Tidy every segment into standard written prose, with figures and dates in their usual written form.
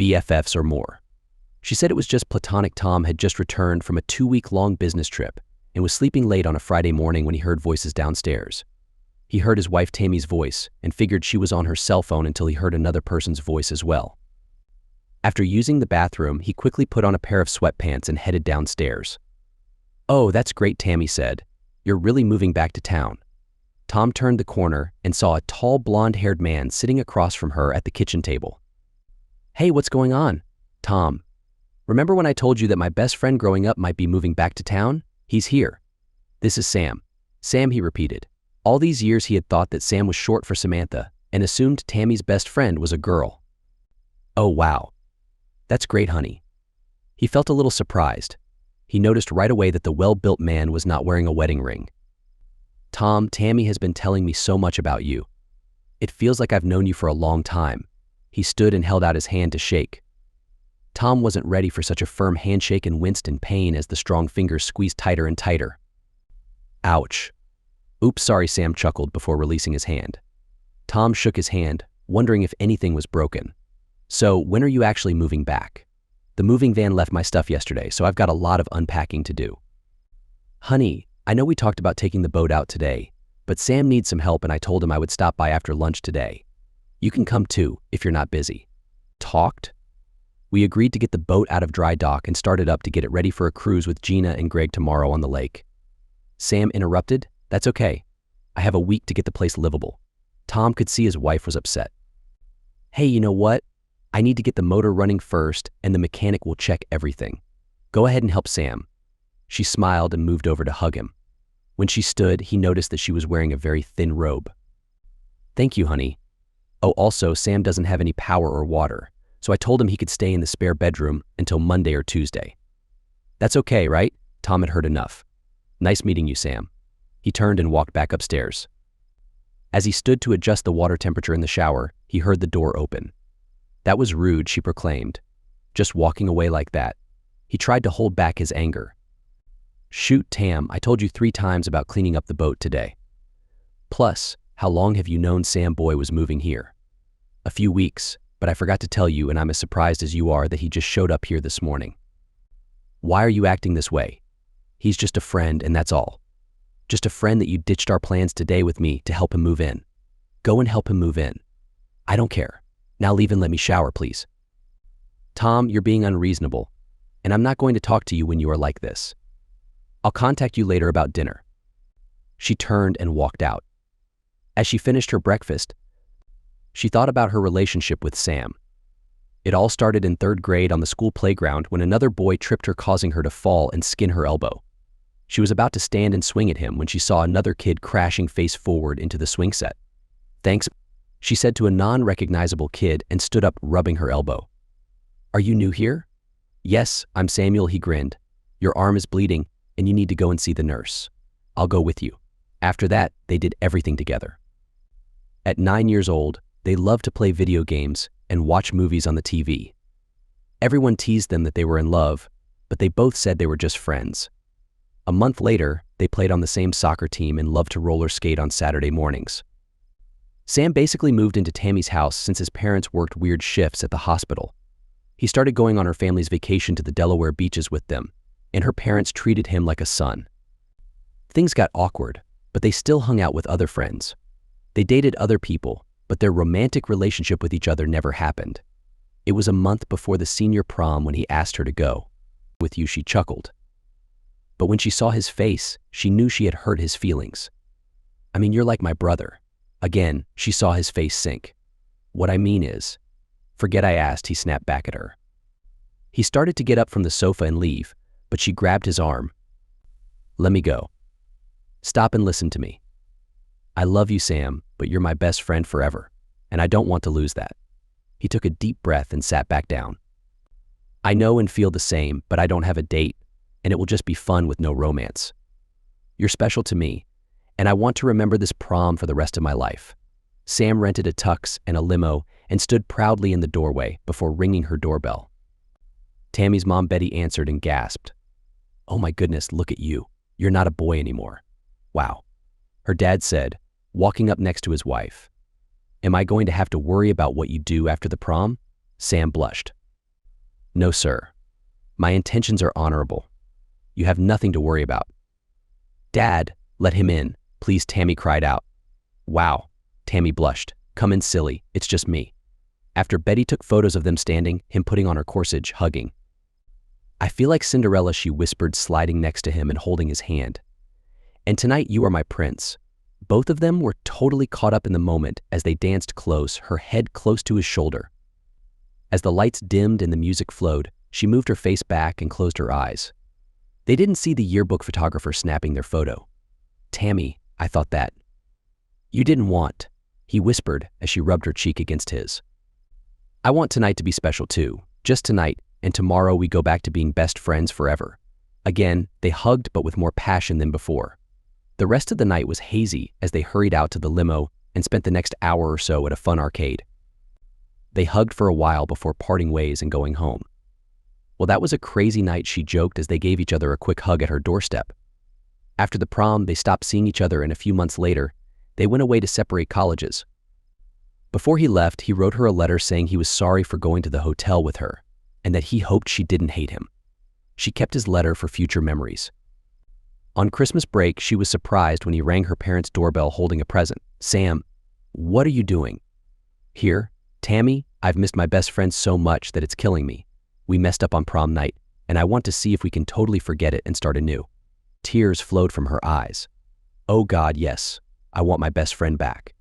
BFFs or more. She said it was just platonic. Tom had just returned from a 2-week-long business trip and was sleeping late on a Friday morning when he heard voices downstairs. He heard his wife Tammy's voice and figured she was on her cell phone until he heard another person's voice as well. After using the bathroom, he quickly put on a pair of sweatpants and headed downstairs. "Oh, that's great," Tammy said. "You're really moving back to town." Tom turned the corner and saw a tall, blonde-haired man sitting across from her at the kitchen table. "Hey, what's going on?" "Tom, remember when I told you that my best friend growing up might be moving back to town? He's here." "This is Sam." "Sam," he repeated. All these years he had thought that Sam was short for Samantha and assumed Tammy's best friend was a girl. "Oh, wow. That's great, honey." He felt a little surprised. He noticed right away that the well-built man was not wearing a wedding ring. "Tom, Tammy has been telling me so much about you. It feels like I've known you for a long time." He stood and held out his hand to shake. Tom wasn't ready for such a firm handshake and winced in pain as the strong fingers squeezed tighter and tighter. "Ouch." "Oops, sorry," Sam chuckled before releasing his hand. Tom shook his hand, wondering if anything was broken. "So, when are you actually moving back?" "The moving van left my stuff yesterday, so I've got a lot of unpacking to do." "Honey, I know we talked about taking the boat out today, but Sam needs some help and I told him I would stop by after lunch today. You can come too, if you're not busy." "Talked?" "We agreed to get the boat out of dry dock and started up to get it ready for a cruise with Gina and Greg tomorrow on the lake." Sam interrupted. "That's okay. I have a week to get the place livable." Tom could see his wife was upset. "Hey, you know what? I need to get the motor running first and the mechanic will check everything. Go ahead and help Sam." She smiled and moved over to hug him. When she stood, he noticed that she was wearing a very thin robe. "Thank you, honey. Oh, also, Sam doesn't have any power or water, so I told him he could stay in the spare bedroom until Monday or Tuesday." "That's okay, right?" Tom had heard enough. "Nice meeting you, Sam." He turned and walked back upstairs. As he stood to adjust the water temperature in the shower, he heard the door open. "That was rude," she proclaimed. "Just walking away like that." He tried to hold back his anger. "Shoot, Tam, I told you 3 times about cleaning up the boat today. Plus, how long have you known Sam Boy was moving here?" "A few weeks, but I forgot to tell you and I'm as surprised as you are that he just showed up here this morning." "Why are you acting this way?" "He's just a friend and that's all." "Just a friend that you ditched our plans today with me to help him move in. Go and help him move in." "I don't care. Now leave and let me shower, please." "Tom, you're being unreasonable, and I'm not going to talk to you when you are like this. I'll contact you later about dinner." She turned and walked out. As she finished her breakfast, she thought about her relationship with Sam. It all started in 3rd grade on the school playground when another boy tripped her, causing her to fall and skin her elbow. She was about to stand and swing at him when she saw another kid crashing face forward into the swing set. "Thanks," she said to a non-recognizable kid and stood up, rubbing her elbow. "Are you new here?" "Yes, I'm Samuel," he grinned. "Your arm is bleeding and you need to go and see the nurse. I'll go with you." After that, they did everything together. At 9 years old, they loved to play video games and watch movies on the TV. Everyone teased them that they were in love, but they both said they were just friends. A month later, they played on the same soccer team and loved to roller skate on Saturday mornings. Sam basically moved into Tammy's house since his parents worked weird shifts at the hospital. He started going on her family's vacation to the Delaware beaches with them, and her parents treated him like a son. Things got awkward, but they still hung out with other friends. They dated other people, but their romantic relationship with each other never happened. It was a month before the senior prom when he asked her to go. "With you," she chuckled. But when she saw his face, she knew she had hurt his feelings. "I mean, you're like my brother." Again, she saw his face sink. "What I mean is..." "Forget I asked," he snapped back at her. He started to get up from the sofa and leave, but she grabbed his arm. "Let me go. Stop and listen to me. I love you, Sam, but you're my best friend forever, and I don't want to lose that." He took a deep breath and sat back down. "I know and feel the same, but I don't have a date, and it will just be fun with no romance. You're special to me, and I want to remember this prom for the rest of my life." Sam rented a tux and a limo and stood proudly in the doorway before ringing her doorbell. Tammy's mom, Betty, answered and gasped. "Oh my goodness, look at you. You're not a boy anymore. Wow." Her dad said, walking up next to his wife. "Am I going to have to worry about what you do after the prom?" Sam blushed. No, sir. My intentions are honorable. You have nothing to worry about. Dad, let him in, please, Tammy cried out. Wow, Tammy blushed. Come in, silly, it's just me. After Betty took photos of them standing, him putting on her corsage, hugging. I feel like Cinderella, she whispered, sliding next to him and holding his hand. And tonight you are my prince. Both of them were totally caught up in the moment as they danced close, her head close to his shoulder. As the lights dimmed and the music flowed, she moved her face back and closed her eyes. They didn't see the yearbook photographer snapping their photo. Tammy, I thought that. You didn't want, he whispered as she rubbed her cheek against his. I want tonight to be special too, just tonight, and tomorrow we go back to being best friends forever. Again, they hugged but with more passion than before. The rest of the night was hazy as they hurried out to the limo and spent the next hour or so at a fun arcade. They hugged for a while before parting ways and going home. Well, that was a crazy night, she joked as they gave each other a quick hug at her doorstep. After the prom, they stopped seeing each other, and a few months later, they went away to separate colleges. Before he left, he wrote her a letter saying he was sorry for going to the hotel with her and that he hoped she didn't hate him. She kept his letter for future memories. On Christmas break, she was surprised when he rang her parents' doorbell holding a present. Sam, what are you doing? Here, Tammy, I've missed my best friend so much that it's killing me. We messed up on prom night, and I want to see if we can totally forget it and start anew. Tears flowed from her eyes. Oh God, yes, I want my best friend back.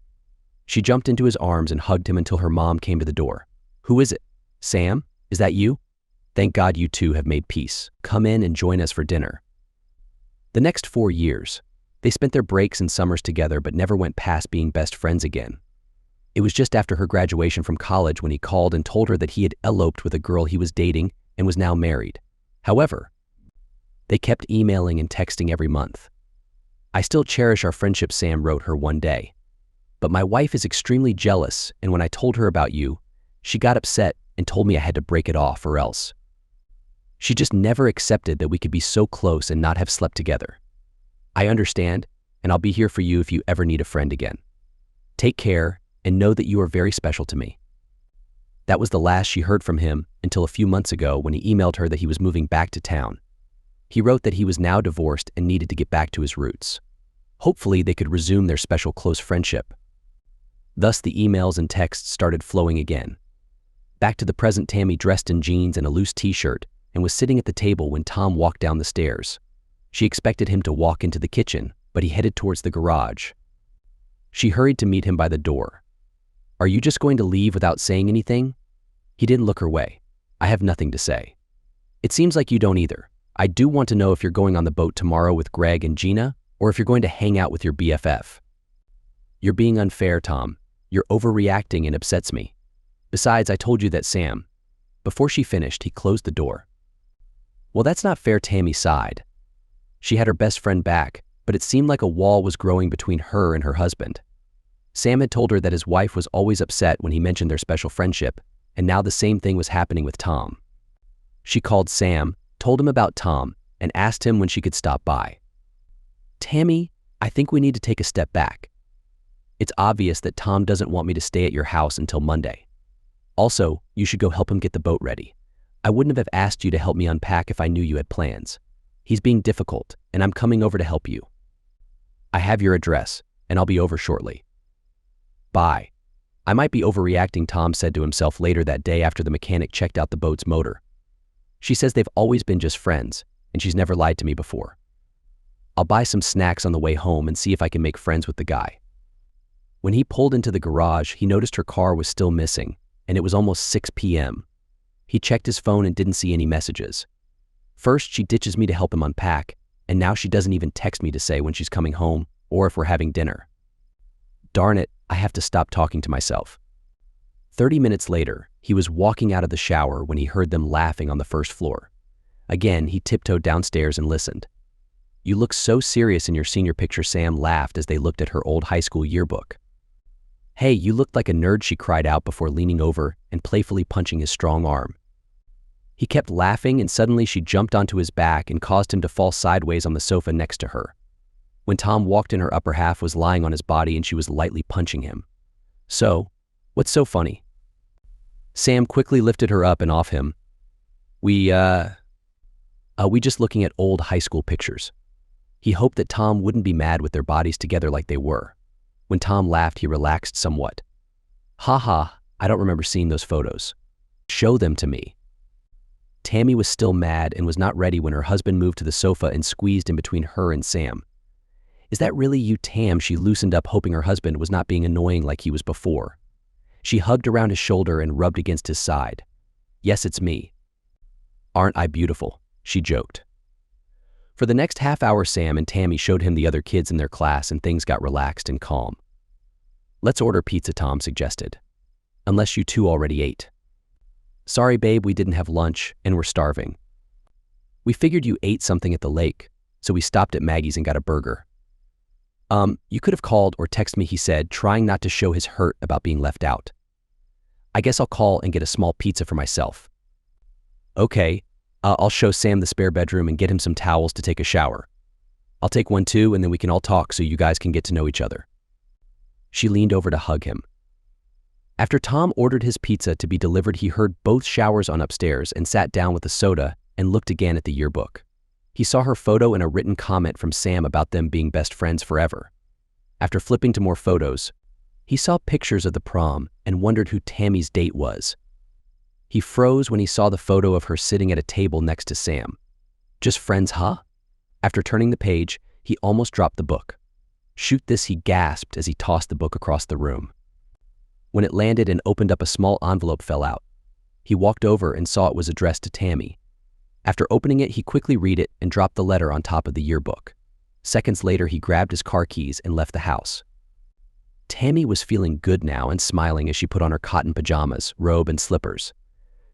She jumped into his arms and hugged him until her mom came to the door. Who is it? Sam, is that you? Thank God you two have made peace. Come in and join us for dinner. The next 4 years, they spent their breaks and summers together but never went past being best friends again. It was just after her graduation from college when he called and told her that he had eloped with a girl he was dating and was now married. However, they kept emailing and texting every month. I still cherish our friendship, Sam wrote her one day. But my wife is extremely jealous, and when I told her about you, she got upset and told me I had to break it off or else. She just never accepted that we could be so close and not have slept together. I understand, and I'll be here for you if you ever need a friend again. Take care, and know that you are very special to me. That was the last she heard from him until a few months ago when he emailed her that he was moving back to town. He wrote that he was now divorced and needed to get back to his roots. Hopefully they could resume their special close friendship. Thus the emails and texts started flowing again. Back to the present, Tammy dressed in jeans and a loose t-shirt and was sitting at the table when Tom walked down the stairs. She expected him to walk into the kitchen, but he headed towards the garage. She hurried to meet him by the door. Are you just going to leave without saying anything? He didn't look her way. I have nothing to say. It seems like you don't either. I do want to know if you're going on the boat tomorrow with Greg and Gina, or if you're going to hang out with your BFF. You're being unfair, Tom. You're overreacting and upsets me. Besides, I told you that, Sam. Before she finished, he closed the door. Well, that's not fair, Tammy sighed. She had her best friend back, but it seemed like a wall was growing between her and her husband. Sam had told her that his wife was always upset when he mentioned their special friendship, and now the same thing was happening with Tom. She called Sam, told him about Tom, and asked him when she could stop by. Tammy, I think we need to take a step back. It's obvious that Tom doesn't want me to stay at your house until Monday. Also, you should go help him get the boat ready. I wouldn't have asked you to help me unpack if I knew you had plans. He's being difficult, and I'm coming over to help you. I have your address, and I'll be over shortly. Bye. I might be overreacting, Tom said to himself later that day after the mechanic checked out the boat's motor. She says they've always been just friends, and she's never lied to me before. I'll buy some snacks on the way home and see if I can make friends with the guy. When he pulled into the garage, he noticed her car was still missing, and it was almost 6 p.m. He checked his phone and didn't see any messages. First, she ditches me to help him unpack, and now she doesn't even text me to say when she's coming home or if we're having dinner. Darn it, I have to stop talking to myself. 30 minutes later, he was walking out of the shower when he heard them laughing on the first floor. Again, he tiptoed downstairs and listened. You look so serious in your senior picture, Sam laughed as they looked at her old high school yearbook. Hey, you looked like a nerd, she cried out before leaning over and playfully punching his strong arm. He kept laughing, and suddenly she jumped onto his back and caused him to fall sideways on the sofa next to her. When Tom walked in, her upper half was lying on his body and she was lightly punching him. So, what's so funny? Sam quickly lifted her up and off him. We, uh, we just looking at old high school pictures. He hoped that Tom wouldn't be mad with their bodies together like they were. When Tom laughed, he relaxed somewhat. Ha ha, I don't remember seeing those photos. Show them to me. Tammy was still mad and was not ready when her husband moved to the sofa and squeezed in between her and Sam. Is that really you, Tam? She loosened up, hoping her husband was not being annoying like he was before. She hugged around his shoulder and rubbed against his side. Yes, it's me. Aren't I beautiful? She joked. For the next half hour, Sam and Tammy showed him the other kids in their class and things got relaxed and calm. Let's order pizza, Tom suggested. Unless you two already ate. Sorry, babe, we didn't have lunch and we're starving. We figured you ate something at the lake, so we stopped at Maggie's and got a burger. You could have called or texted me, he said, trying not to show his hurt about being left out. I guess I'll call and get a small pizza for myself. Okay, I'll show Sam the spare bedroom and get him some towels to take a shower. I'll take one too, and then we can all talk so you guys can get to know each other. She leaned over to hug him. After Tom ordered his pizza to be delivered, he heard both showers on upstairs and sat down with a soda and looked again at the yearbook. He saw her photo and a written comment from Sam about them being best friends forever. After flipping to more photos, he saw pictures of the prom and wondered who Tammy's date was. He froze when he saw the photo of her sitting at a table next to Sam. Just friends, huh? After turning the page, he almost dropped the book. Shoot this, he gasped as he tossed the book across the room. When it landed and opened up, a small envelope fell out. He walked over and saw it was addressed to Tammy. After opening it, he quickly read it and dropped the letter on top of the yearbook. Seconds later, he grabbed his car keys and left the house. Tammy was feeling good now and smiling as she put on her cotton pajamas, robe, and slippers.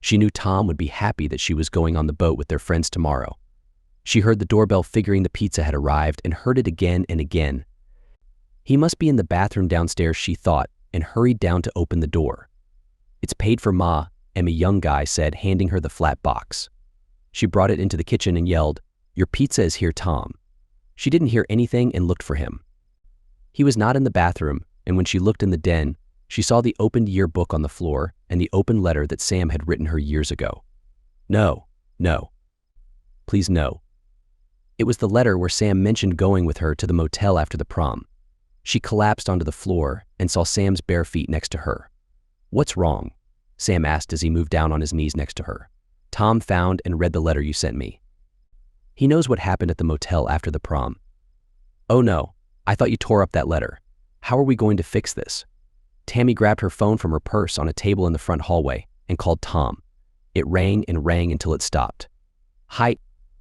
She knew Tom would be happy that she was going on the boat with their friends tomorrow. She heard the doorbell, figuring the pizza had arrived, and heard it again and again. He must be in the bathroom downstairs, she thought, and hurried down to open the door. It's paid for, Ma, a young guy said, handing her the flat box. She brought it into the kitchen and yelled, Your pizza is here, Tom. She didn't hear anything and looked for him. He was not in the bathroom, and when she looked in the den, she saw the opened yearbook on the floor and the open letter that Sam had written her years ago. No, no. Please, no. It was the letter where Sam mentioned going with her to the motel after the prom. She collapsed onto the floor and saw Sam's bare feet next to her. What's wrong? Sam asked as he moved down on his knees next to her. Tom found and read the letter you sent me. He knows what happened at the motel after the prom. Oh no, I thought you tore up that letter. How are we going to fix this? Tammy grabbed her phone from her purse on a table in the front hallway and called Tom. It rang and rang until it stopped. Hi.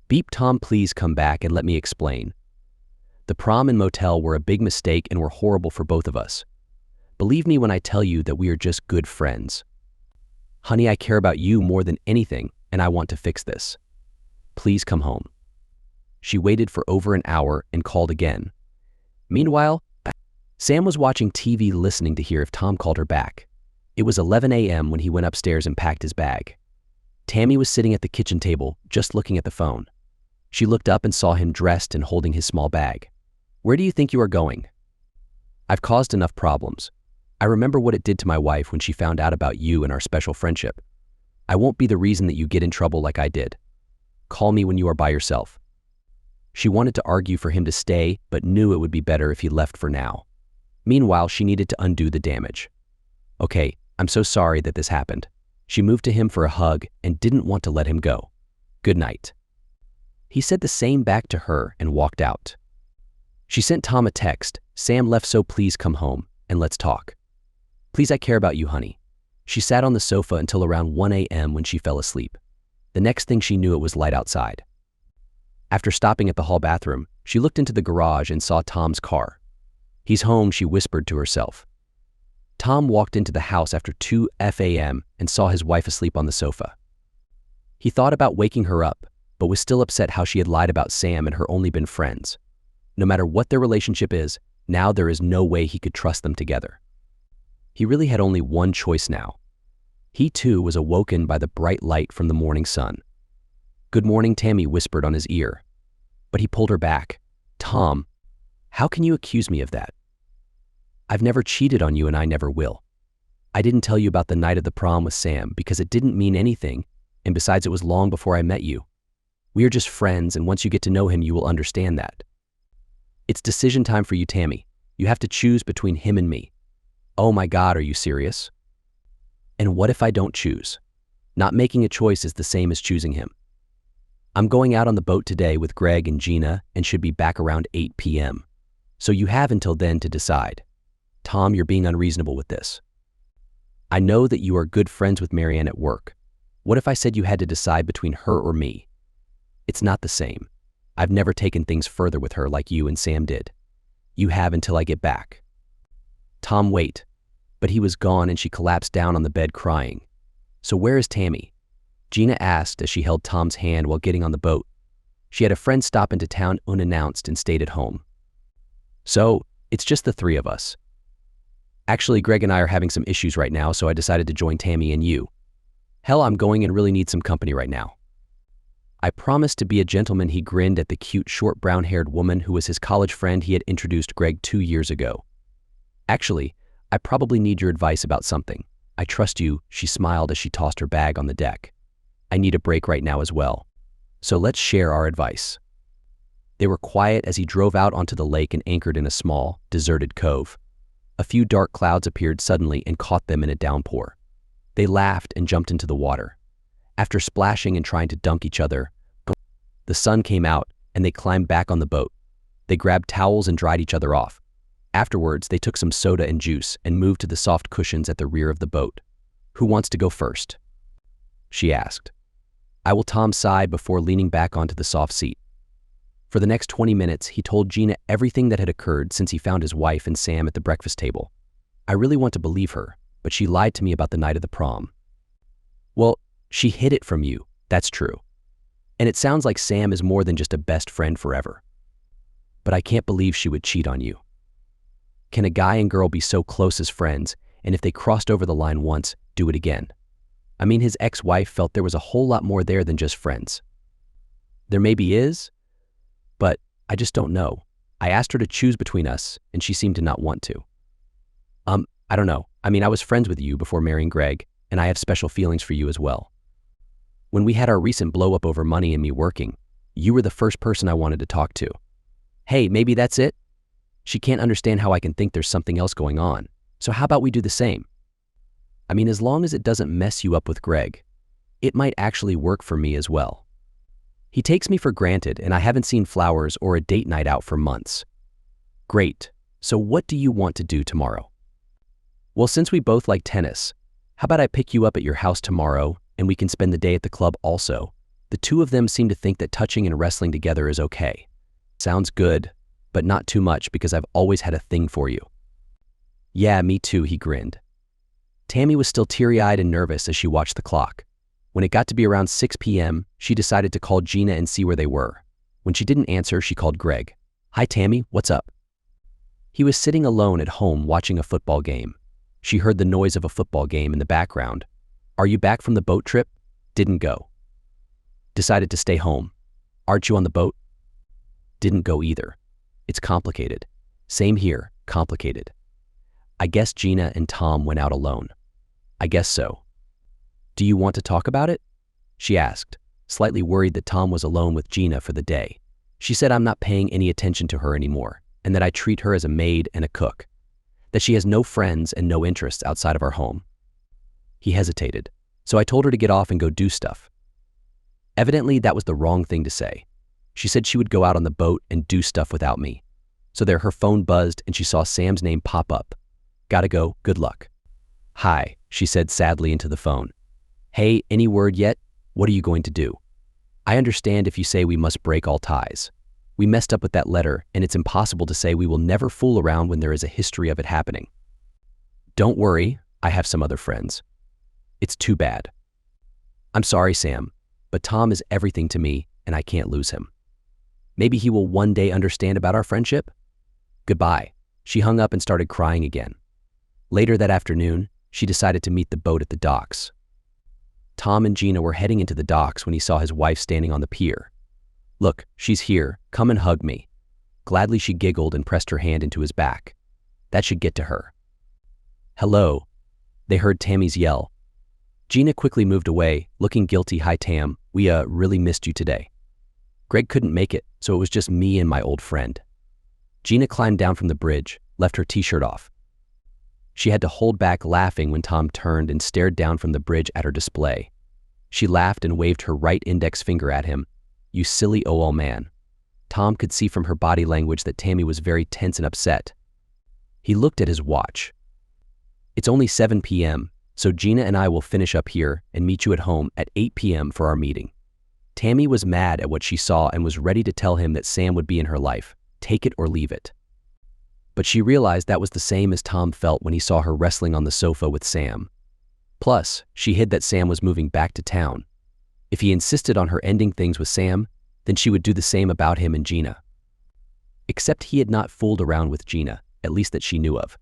Beep. Tom, please come back and let me explain. The prom and motel were a big mistake and were horrible for both of us. Believe me when I tell you that we are just good friends. Honey, I care about you more than anything, and I want to fix this. Please come home. She waited for over an hour and called again. Meanwhile, Sam was watching TV, listening to hear if Tom called her back. It was 11 a.m. when he went upstairs and packed his bag. Tammy was sitting at the kitchen table, just looking at the phone. She looked up and saw him dressed and holding his small bag. Where do you think you are going? I've caused enough problems. I remember what it did to my wife when she found out about you and our special friendship. I won't be the reason that you get in trouble like I did. Call me when you are by yourself. She wanted to argue for him to stay, but knew it would be better if he left for now. Meanwhile, she needed to undo the damage. Okay, I'm so sorry that this happened. She moved to him for a hug and didn't want to let him go. Good night. He said the same back to her and walked out. She sent Tom a text. Sam left, so please come home and let's talk. Please, I care about you, honey. She sat on the sofa until around 1 a.m. when she fell asleep. The next thing she knew, it was light outside. After stopping at the hall bathroom, she looked into the garage and saw Tom's car. He's home, she whispered to herself. Tom walked into the house after 2 a.m. and saw his wife asleep on the sofa. He thought about waking her up, but was still upset how she had lied about Sam and her only been friends. No matter what their relationship is, now there is no way he could trust them together. He really had only one choice now. He too was awoken by the bright light from the morning sun. Good morning, Tammy whispered on his ear. But he pulled her back. Tom, how can you accuse me of that? I've never cheated on you and I never will. I didn't tell you about the night of the prom with Sam because it didn't mean anything, And besides, it was long before I met you. We are just friends, and once you get to know him, you will understand that. It's decision time for you, Tammy. You have to choose between him and me. Oh my God, are you serious? And what if I don't choose? Not making a choice is the same as choosing him. I'm going out on the boat today with Greg and Gina and should be back around 8 p.m. So you have until then to decide. Tom, you're being unreasonable with this. I know that you are good friends with Marianne at work. What if I said you had to decide between her or me? It's not the same. I've never taken things further with her like you and Sam did. You have until I get back. Tom, wait. But he was gone and she collapsed down on the bed crying. So where is Tammy? Gina asked as she held Tom's hand while getting on the boat. She had a friend stop into town unannounced and stayed at home. So, it's just the three of us. Actually, Greg and I are having some issues right now, so I decided to join Tammy and you. Hell, I'm going and really need some company right now. I promised to be a gentleman. He grinned at the cute, short, brown-haired woman who was his college friend he had introduced Greg 2 years ago. Actually, I probably need your advice about something. I trust you, she smiled as she tossed her bag on the deck. I need a break right now as well. So let's share our advice. They were quiet as he drove out onto the lake and anchored in a small, deserted cove. A few dark clouds appeared suddenly and caught them in a downpour. They laughed and jumped into the water. After splashing and trying to dunk each other, the sun came out and they climbed back on the boat. They grabbed towels and dried each other off. Afterwards, they took some soda and juice and moved to the soft cushions at the rear of the boat. Who wants to go first? She asked. I will, Tom sighed before leaning back onto the soft seat. For the next 20 minutes, he told Gina everything that had occurred since he found his wife and Sam at the breakfast table. I really want to believe her, but she lied to me about the night of the prom. Well, she hid it from you, that's true. And it sounds like Sam is more than just a best friend forever. But I can't believe she would cheat on you. Can a guy and girl be so close as friends, and if they crossed over the line once, do it again? I mean, his ex-wife felt there was a whole lot more there than just friends. There maybe is, but I just don't know. I asked her to choose between us, and she seemed to not want to. I don't know. I mean, I was friends with you before marrying Greg, and I have special feelings for you as well. When we had our recent blow-up over money and me working, you were the first person I wanted to talk to. Hey, maybe that's it? She can't understand how I can think there's something else going on, so how about we do the same? I mean, as long as it doesn't mess you up with Greg, it might actually work for me as well. He takes me for granted, and I haven't seen flowers or a date night out for months. Great. So what do you want to do tomorrow? Well, since we both like tennis, how about I pick you up at your house tomorrow, and we can spend the day at the club also? The two of them seem to think that touching and wrestling together is okay. Sounds good, but not too much because I've always had a thing for you. Yeah, me too, he grinned. Tammy was still teary-eyed and nervous as she watched the clock. When it got to be around 6 p.m., she decided to call Gina and see where they were. When she didn't answer, she called Greg. Hi, Tammy, what's up? He was sitting alone at home watching a football game. She heard the noise of a football game in the background. Are you back from the boat trip? Didn't go. Decided to stay home. Aren't you on the boat? Didn't go either. It's complicated. Same here, complicated. I guess Gina and Tom went out alone. I guess so. Do you want to talk about it? She asked, slightly worried that Tom was alone with Gina for the day. She said I'm not paying any attention to her anymore, and that I treat her as a maid and a cook. That she has no friends and no interests outside of our home. He hesitated, so I told her to get off and go do stuff. Evidently, that was the wrong thing to say. She said she would go out on the boat and do stuff without me. So there her phone buzzed and she saw Sam's name pop up. Gotta go, good luck. Hi, she said sadly into the phone. Hey, any word yet? What are you going to do? I understand if you say we must break all ties. We messed up with that letter, and it's impossible to say we will never fool around when there is a history of it happening. Don't worry, I have some other friends. It's too bad. I'm sorry, Sam, but Tom is everything to me, and I can't lose him. Maybe he will one day understand about our friendship? Goodbye. She hung up and started crying again. Later that afternoon, she decided to meet the boat at the docks. Tom and Gina were heading into the docks when he saw his wife standing on the pier. Look, she's here, come and hug me. Gladly she giggled and pressed her hand into his back. That should get to her. Hello. They heard Tammy's yell. Gina quickly moved away, looking guilty. Hi Tam, we really missed you today. Greg couldn't make it, so it was just me and my old friend. Gina climbed down from the bridge, left her t-shirt off. She had to hold back laughing when Tom turned and stared down from the bridge at her display. She laughed and waved her right index finger at him. You silly old man. Tom could see from her body language that Tammy was very tense and upset. He looked at his watch. It's only 7 p.m., so Gina and I will finish up here and meet you at home at 8 p.m. for our meeting. Tammy was mad at what she saw and was ready to tell him that Sam would be in her life, take it or leave it. But she realized that was the same as Tom felt when he saw her wrestling on the sofa with Sam. Plus, she hid that Sam was moving back to town. If he insisted on her ending things with Sam, then she would do the same about him and Gina. Except he had not fooled around with Gina, at least that she knew of.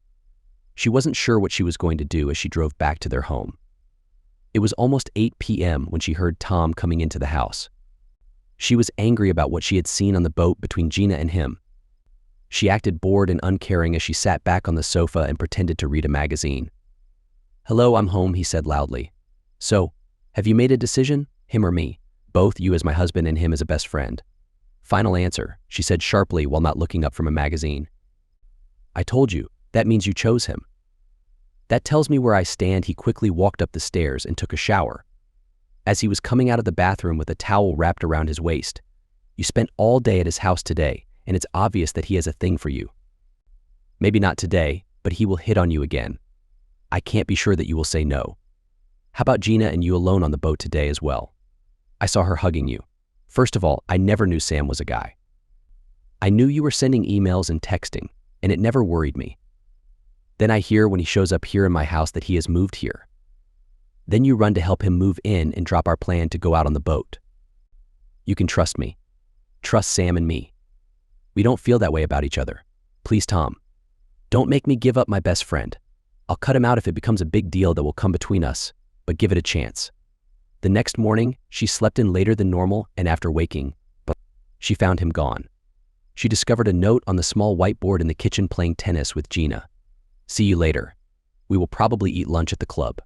She wasn't sure what she was going to do as she drove back to their home. It was almost 8 p.m. when she heard Tom coming into the house. She was angry about what she had seen on the boat between Gina and him. She acted bored and uncaring as she sat back on the sofa and pretended to read a magazine. Hello, I'm home, he said loudly. So, have you made a decision? Him or me? Both, you as my husband and him as a best friend. Final answer, she said sharply while not looking up from a magazine. I told you, that means you chose him. That tells me where I stand. He quickly walked up the stairs and took a shower. As he was coming out of the bathroom with a towel wrapped around his waist, you spent all day at his house today, and it's obvious that he has a thing for you. Maybe not today, but he will hit on you again. I can't be sure that you will say no. How about Gina and you alone on the boat today as well? I saw her hugging you. First of all, I never knew Sam was a guy. I knew you were sending emails and texting, and it never worried me. Then I hear when he shows up here in my house that he has moved here. Then you run to help him move in and drop our plan to go out on the boat. You can trust me. Trust Sam and me. We don't feel that way about each other. Please, Tom. Don't make me give up my best friend. I'll cut him out if it becomes a big deal that will come between us, but give it a chance. The next morning, she slept in later than normal, and after waking, she found him gone. She discovered a note on the small whiteboard in the kitchen playing tennis with Gina. See you later. We will probably eat lunch at the club.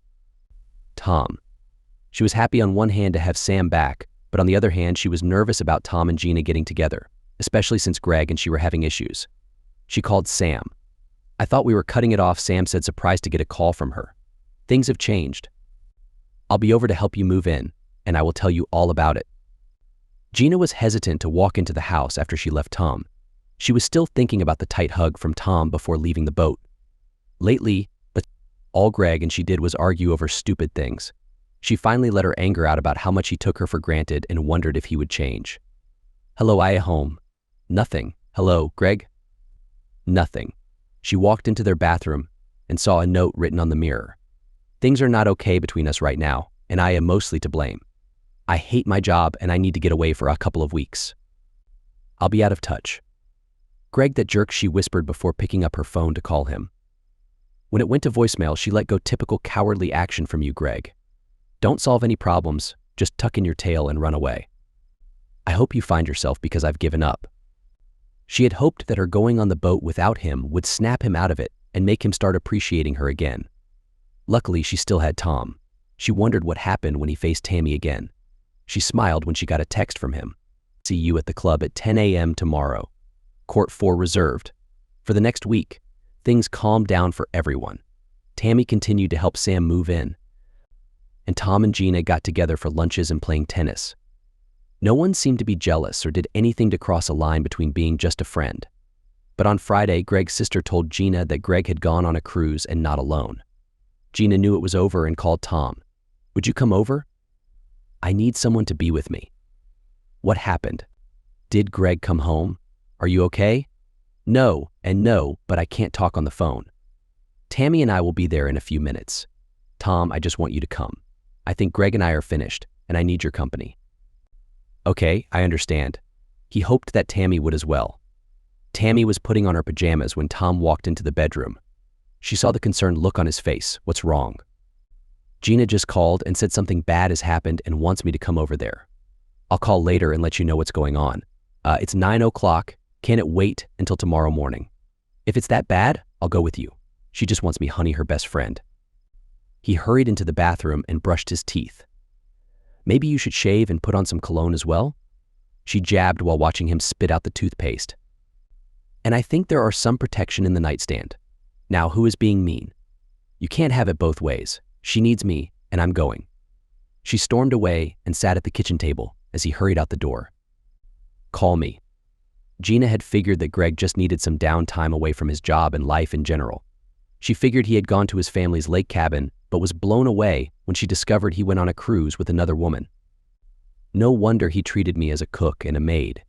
Tom. She was happy on one hand to have Sam back, but on the other hand, she was nervous about Tom and Gina getting together, especially since Greg and she were having issues. She called Sam. I thought we were cutting it off, Sam said, surprised to get a call from her. Things have changed. I'll be over to help you move in, and I will tell you all about it. Gina was hesitant to walk into the house after she left Tom. She was still thinking about the tight hug from Tom before leaving the boat. Lately, all Greg and she did was argue over stupid things. She finally let her anger out about how much he took her for granted and wondered if he would change. Hello, I home. Nothing. Hello, Greg? Nothing. She walked into their bathroom and saw a note written on the mirror. Things are not okay between us right now, and I am mostly to blame. I hate my job and I need to get away for a couple of weeks. I'll be out of touch. Greg, that jerk, she whispered before picking up her phone to call him. When it went to voicemail, she let go. Typical cowardly action from you, Greg. Don't solve any problems, just tuck in your tail and run away. I hope you find yourself because I've given up. She had hoped that her going on the boat without him would snap him out of it and make him start appreciating her again. Luckily, she still had Tom. She wondered what happened when he faced Tammy again. She smiled when she got a text from him. See you at the club at 10 a.m. tomorrow. Court 4 reserved. For the next week, things calmed down for everyone. Tammy continued to help Sam move in, and Tom and Gina got together for lunches and playing tennis. No one seemed to be jealous or did anything to cross a line between being just a friend. But on Friday, Greg's sister told Gina that Greg had gone on a cruise and not alone. Gina knew it was over and called Tom. Would you come over? I need someone to be with me. What happened? Did Greg come home? Are you okay? No, and no, but I can't talk on the phone. Tammy and I will be there in a few minutes. Tom, I just want you to come. I think Greg and I are finished, and I need your company. Okay, I understand. He hoped that Tammy would as well. Tammy was putting on her pajamas when Tom walked into the bedroom. She saw the concerned look on his face. What's wrong? Gina just called and said something bad has happened and wants me to come over there. I'll call later and let you know what's going on. It's 9 o'clock. Can it wait until tomorrow morning? If it's that bad, I'll go with you. She just wants me, honey, her best friend. He hurried into the bathroom and brushed his teeth. Maybe you should shave and put on some cologne as well? She jabbed while watching him spit out the toothpaste. And I think there are some protection in the nightstand. Now, who is being mean? You can't have it both ways. She needs me, and I'm going. She stormed away and sat at the kitchen table as he hurried out the door. Call me. Gina had figured that Greg just needed some downtime away from his job and life in general. She figured he had gone to his family's lake cabin, but was blown away when she discovered he went on a cruise with another woman. No wonder he treated me as a cook and a maid.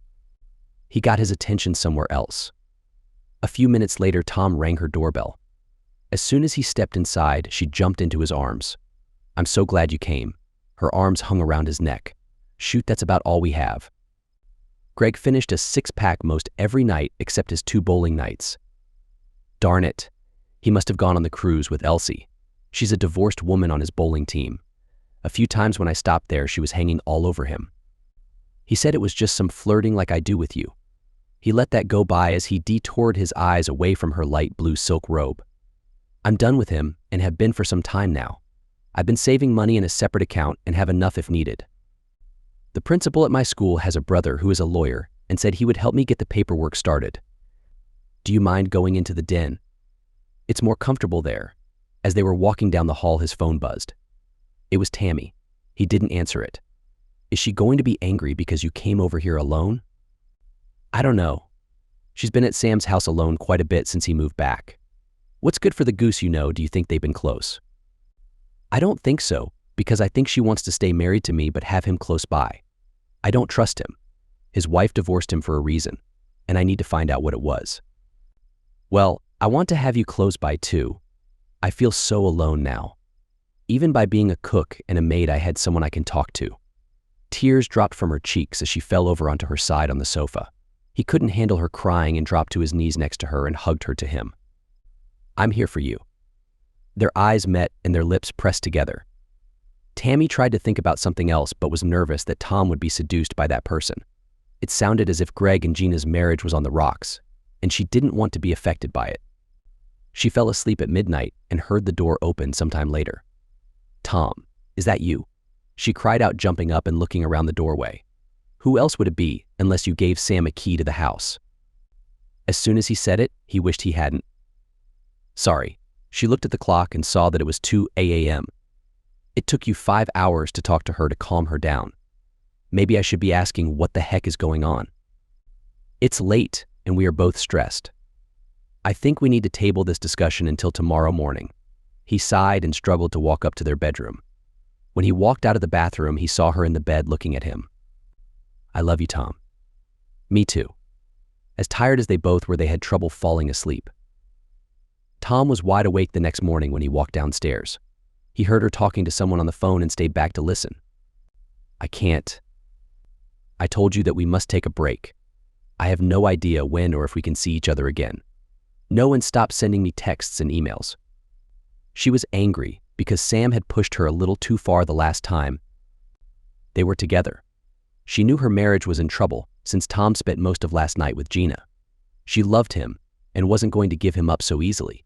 He got his attention somewhere else. A few minutes later, Tom rang her doorbell. As soon as he stepped inside, she jumped into his arms. I'm so glad you came. Her arms hung around his neck. Shoot, that's about all we have. Greg finished a six-pack most every night except his 2 bowling nights. Darn it. He must have gone on the cruise with Elsie. She's a divorced woman on his bowling team. A few times when I stopped there, she was hanging all over him. He said it was just some flirting like I do with you. He let that go by as he detoured his eyes away from her light blue silk robe. I'm done with him and have been for some time now. I've been saving money in a separate account and have enough if needed. The principal at my school has a brother who is a lawyer and said he would help me get the paperwork started. Do you mind going into the den? It's more comfortable there. As they were walking down the hall, his phone buzzed. It was Tammy. He didn't answer it. Is she going to be angry because you came over here alone? I don't know. She's been at Sam's house alone quite a bit since he moved back. What's good for the goose, you know? Do you think they've been close? I don't think so, because I think she wants to stay married to me but have him close by. I don't trust him. His wife divorced him for a reason, and I need to find out what it was. Well, I want to have you close by too. I feel so alone now. Even by being a cook and a maid, I had someone I can talk to. Tears dropped from her cheeks as she fell over onto her side on the sofa. He couldn't handle her crying and dropped to his knees next to her and hugged her to him. I'm here for you. Their eyes met and their lips pressed together. Tammy tried to think about something else but was nervous that Tom would be seduced by that person. It sounded as if Greg and Gina's marriage was on the rocks, and she didn't want to be affected by it. She fell asleep at midnight and heard the door open sometime later. Tom, is that you? She cried out, jumping up and looking around the doorway. Who else would it be unless you gave Sam a key to the house? As soon as he said it, he wished he hadn't. Sorry. She looked at the clock and saw that it was 2 a.m. It took you 5 hours to talk to her to calm her down. Maybe I should be asking what the heck is going on. It's late and we are both stressed. I think we need to table this discussion until tomorrow morning. He sighed and struggled to walk up to their bedroom. When he walked out of the bathroom, he saw her in the bed looking at him. I love you, Tom. Me too. As tired as they both were, they had trouble falling asleep. Tom was wide awake the next morning when he walked downstairs. He heard her talking to someone on the phone and stayed back to listen. I can't. I told you that we must take a break. I have no idea when or if we can see each other again. No one stopped sending me texts and emails. She was angry because Sam had pushed her a little too far the last time they were together. She knew her marriage was in trouble since Tom spent most of last night with Gina. She loved him and wasn't going to give him up so easily.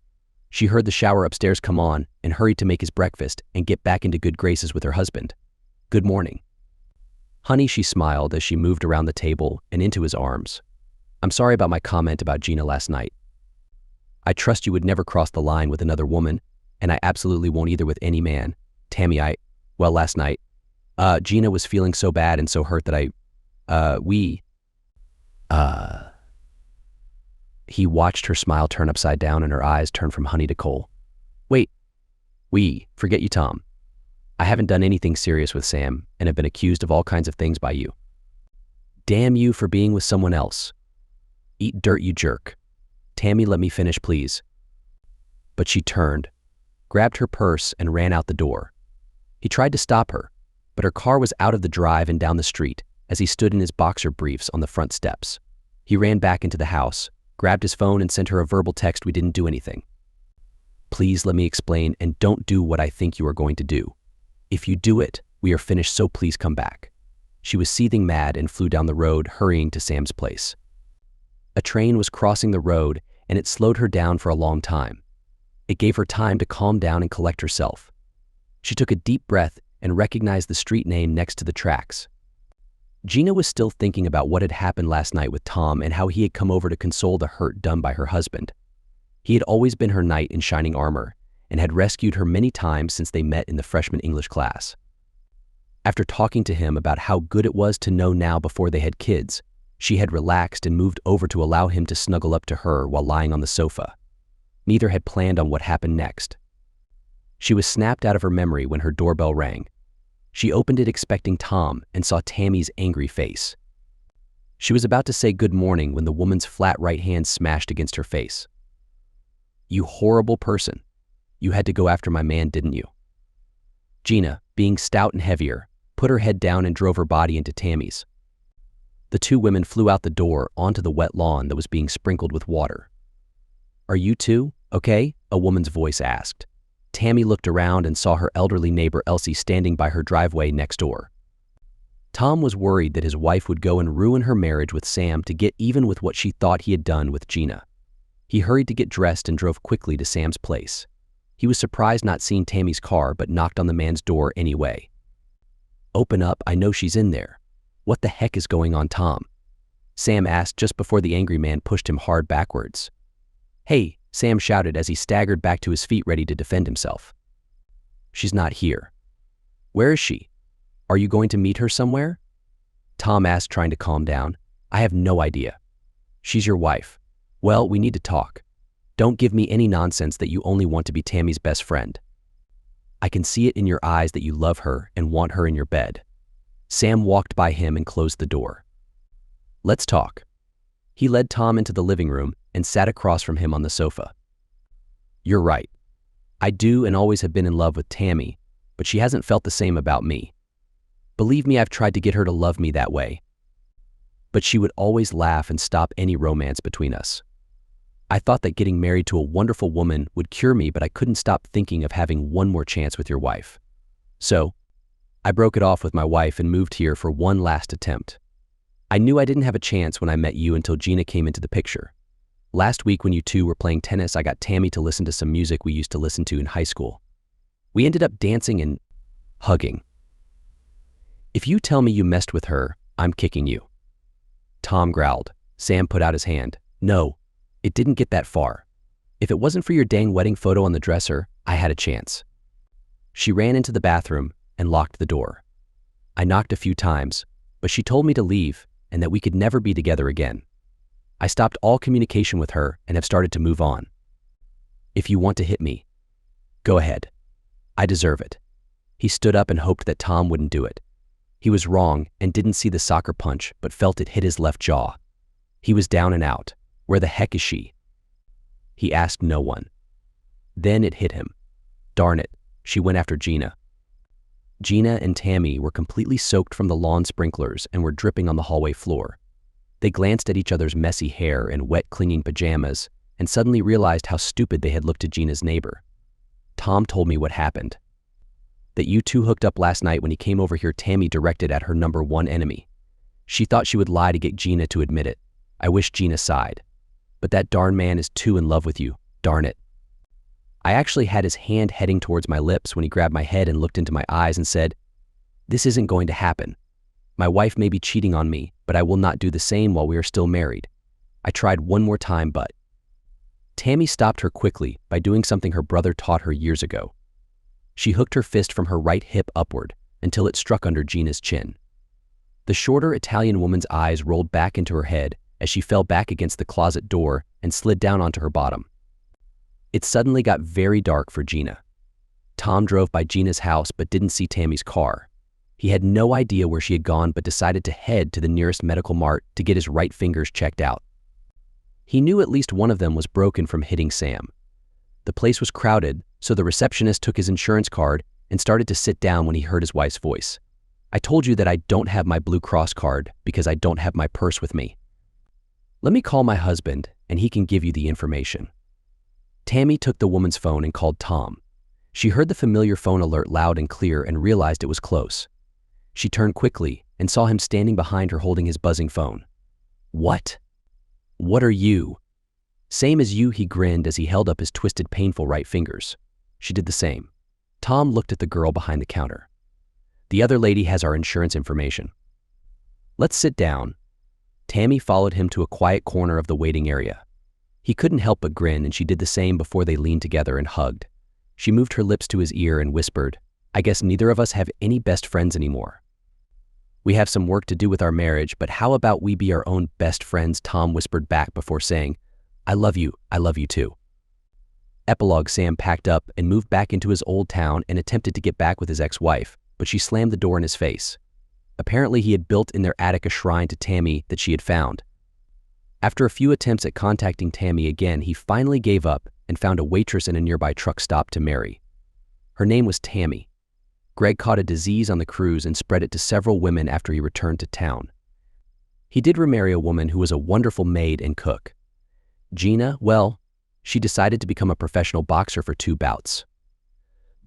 She heard the shower upstairs come on and hurried to make his breakfast and get back into good graces with her husband. Good morning. Honey, she smiled as she moved around the table and into his arms. I'm sorry about my comment about Gina last night. I trust you would never cross the line with another woman, and I absolutely won't either with any man. Tammy, last night, Gina was feeling so bad and so hurt that He watched her smile turn upside down and her eyes turn from honey to coal. Wait, forget you, Tom. I haven't done anything serious with Sam and have been accused of all kinds of things by you. Damn you for being with someone else. Eat dirt, you jerk. Tammy, let me finish, please. But she turned, grabbed her purse and ran out the door. He tried to stop her, but her car was out of the drive and down the street as he stood in his boxer briefs on the front steps. He ran back into the house, grabbed his phone and sent her a verbal text. We didn't do anything. Please let me explain and don't do what I think you are going to do. If you do it, we are finished, so please come back. She was seething mad and flew down the road, hurrying to Sam's place. A train was crossing the road and it slowed her down for a long time. It gave her time to calm down and collect herself. She took a deep breath and recognized the street name next to the tracks. Gina was still thinking about what had happened last night with Tom and how he had come over to console the hurt done by her husband. He had always been her knight in shining armor and had rescued her many times since they met in the freshman English class. After talking to him about how good it was to know now before they had kids, she had relaxed and moved over to allow him to snuggle up to her while lying on the sofa. Neither had planned on what happened next. She was snapped out of her memory when her doorbell rang. She opened it expecting Tom and saw Tammy's angry face. She was about to say good morning when the woman's flat right hand smashed against her face. "You horrible person. You had to go after my man, didn't you?" Gina, being stout and heavier, put her head down and drove her body into Tammy's. The two women flew out the door onto the wet lawn that was being sprinkled with water. "Are you two okay?" a woman's voice asked. Tammy looked around and saw her elderly neighbor Elsie standing by her driveway next door. Tom was worried that his wife would go and ruin her marriage with Sam to get even with what she thought he had done with Gina. He hurried to get dressed and drove quickly to Sam's place. He was surprised not seeing Tammy's car but knocked on the man's door anyway. "Open up, I know she's in there." "What the heck is going on, Tom?" Sam asked just before the angry man pushed him hard backwards. "Hey," Sam shouted as he staggered back to his feet ready to defend himself. "She's not here." "Where is she? Are you going to meet her somewhere?" Tom asked, trying to calm down. "I have no idea." "She's your wife. Well, we need to talk. Don't give me any nonsense that you only want to be Tammy's best friend. I can see it in your eyes that you love her and want her in your bed." Sam walked by him and closed the door. "Let's talk." He led Tom into the living room and sat across from him on the sofa. "You're right. I do and always have been in love with Tammy, but she hasn't felt the same about me. Believe me, I've tried to get her to love me that way. But she would always laugh and stop any romance between us. I thought that getting married to a wonderful woman would cure me, but I couldn't stop thinking of having one more chance with your wife. So, I broke it off with my wife and moved here for one last attempt. I knew I didn't have a chance when I met you until Gina came into the picture. Last week when you two were playing tennis, I got Tammy to listen to some music we used to listen to in high school. We ended up dancing and hugging. If you tell me you messed with her, I'm kicking you." Tom growled. Sam put out his hand. "No, it didn't get that far. If it wasn't for your dang wedding photo on the dresser, I had a chance." She ran into the bathroom and locked the door. I knocked a few times, but she told me to leave and that we could never be together again. I stopped all communication with her and have started to move on. If you want to hit me, go ahead. I deserve it." He stood up and hoped that Tom wouldn't do it. He was wrong and didn't see the soccer punch but felt it hit his left jaw. He was down and out. Where the heck is she? He asked no one. Then it hit him. Darn it, she went after Gina. Gina and Tammy were completely soaked from the lawn sprinklers and were dripping on the hallway floor. They glanced at each other's messy hair and wet, clinging pajamas and suddenly realized how stupid they had looked to Gina's neighbor. "Tom told me what happened. That you two hooked up last night when he came over here," Tammy directed at her number one enemy. She thought she would lie to get Gina to admit it. I wish Gina sighed. "But that darn man is too in love with you, darn it." I actually had his hand heading towards my lips when he grabbed my head and looked into my eyes and said, "This isn't going to happen. My wife may be cheating on me, but I will not do the same while we are still married. I tried one more time, but..." Tammy stopped her quickly by doing something her brother taught her years ago. She hooked her fist from her right hip upward until it struck under Gina's chin. The shorter Italian woman's eyes rolled back into her head as she fell back against the closet door and slid down onto her bottom. It suddenly got very dark for Gina. Tom drove by Gina's house but didn't see Tammy's car. He had no idea where she had gone but decided to head to the nearest medical mart to get his right fingers checked out. He knew at least one of them was broken from hitting Sam. The place was crowded, so the receptionist took his insurance card and started to sit down when he heard his wife's voice. "I told you that I don't have my Blue Cross card because I don't have my purse with me. Let me call my husband and he can give you the information." Tammy took the woman's phone and called Tom. She heard the familiar phone alert loud and clear and realized it was close. She turned quickly and saw him standing behind her holding his buzzing phone. "What? What are you?" "Same as you," he grinned as he held up his twisted, painful right fingers. She did the same. Tom looked at the girl behind the counter. The other lady has our insurance information. Let's sit down. Tammy followed him to a quiet corner of the waiting area. He couldn't help but grin, and she did the same before they leaned together and hugged. She moved her lips to his ear and whispered, "I guess neither of us have any best friends anymore." "We have some work to do with our marriage, but how about we be our own best friends?" Tom whispered back before saying, I love you too." Epilogue: Sam packed up and moved back into his old town and attempted to get back with his ex-wife, but she slammed the door in his face. Apparently he had built in their attic a shrine to Tammy that she had found. After a few attempts at contacting Tammy again, he finally gave up and found a waitress in a nearby truck stop to marry. Her name was Tammy. Greg caught a disease on the cruise and spread it to several women after he returned to town. He did remarry a woman who was a wonderful maid and cook. Gina, well, she decided to become a professional boxer for 2 bouts.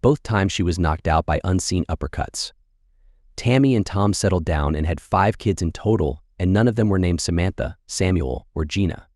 Both times she was knocked out by unseen uppercuts. Tammy and Tom settled down and had 5 kids in total, and none of them were named Samantha, Samuel, or Gina.